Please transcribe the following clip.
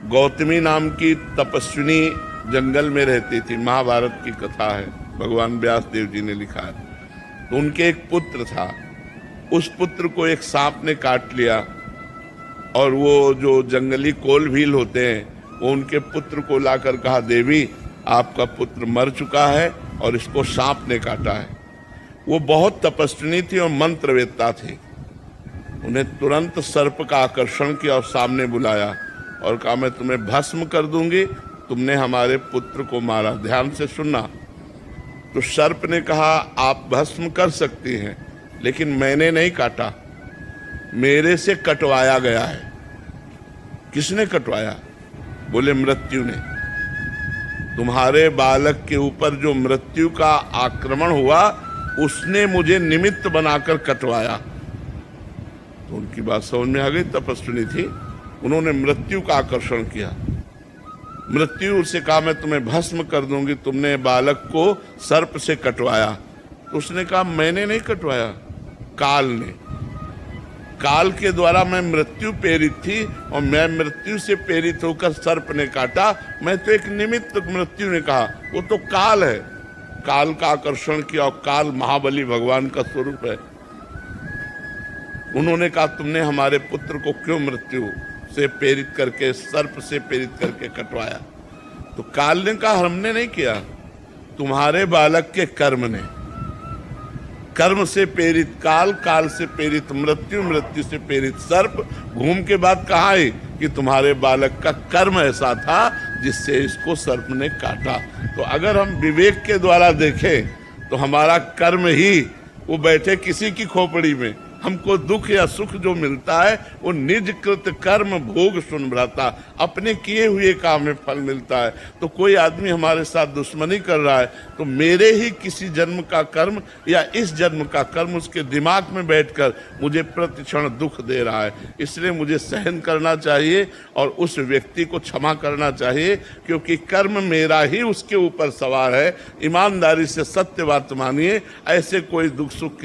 गौतमी नाम की तपस्विनी जंगल में रहती थी। महाभारत की कथा है, भगवान व्यास देव जी ने लिखा है। तो उनके एक पुत्र था, उस पुत्र को एक सांप ने काट लिया और वो जो जंगली कोल भील होते हैं वो उनके पुत्र को लाकर कहा, देवी आपका पुत्र मर चुका है और इसको सांप ने काटा है। वो बहुत तपस्विनी थी और मंत्रवेत्ता थी। उन्हें तुरंत सर्प का आकर्षण किया और सामने बुलाया और कहा, मैं तुम्हें भस्म कर दूंगी, तुमने हमारे पुत्र को मारा, ध्यान से सुनना। तो सर्प ने कहा, आप भस्म कर सकती हैं, लेकिन मैंने नहीं काटा, मेरे से कटवाया गया है। किसने कटवाया? बोले मृत्यु ने। तुम्हारे बालक के ऊपर जो मृत्यु का आक्रमण हुआ उसने मुझे निमित्त बनाकर कटवाया। तो उनकी बात समझ में आ गई, तपस्विनी थी, उन्होंने मृत्यु का आकर्षण किया। मृत्यु से कहा, मैं तुम्हें भस्म कर दूंगी, तुमने बालक को सर्प से कटवाया। तो उसने कहा, मैंने नहीं कटवाया, काल ने। काल के द्वारा मैं मृत्यु प्रेरित थी और मैं मृत्यु से प्रेरित होकर सर्प ने काटा, मैं तो एक निमित्त। मृत्यु ने कहा, वो तो काल है, काल का आकर्षण किया और काल महाबली भगवान का स्वरूप है। उन्होंने कहा, तुमने हमारे पुत्र को क्यों मृत्यु से प्रेरित करके, सर्प से प्रेरित करके कटवाया? तो काल ने कहा, हमने नहीं किया, तुम्हारे बालक के कर्म ने। कर्म से प्रेरित काल, काल से प्रेरित मृत्यु, मृत्यु से प्रेरित सर्प। घूम के बाद कहा है कि तुम्हारे बालक का कर्म ऐसा था जिससे इसको सर्प ने काटा। तो अगर हम विवेक के द्वारा देखें तो हमारा कर्म ही, वो बैठे किसी की खोपड़ी में, हमको दुख या सुख जो मिलता है वो निज कृत कर्म भोग सुन भ्राता, अपने किए हुए काम में फल मिलता है। तो कोई आदमी हमारे साथ दुश्मनी कर रहा है तो मेरे ही किसी जन्म का कर्म या इस जन्म का कर्म उसके दिमाग में बैठकर मुझे प्रतिक्षण दुख दे रहा है, इसलिए मुझे सहन करना चाहिए और उस व्यक्ति को क्षमा करना चाहिए, क्योंकि कर्म मेरा ही उसके ऊपर सवार है। ईमानदारी से सत्य बात मानिए, ऐसे कोई दुख सुख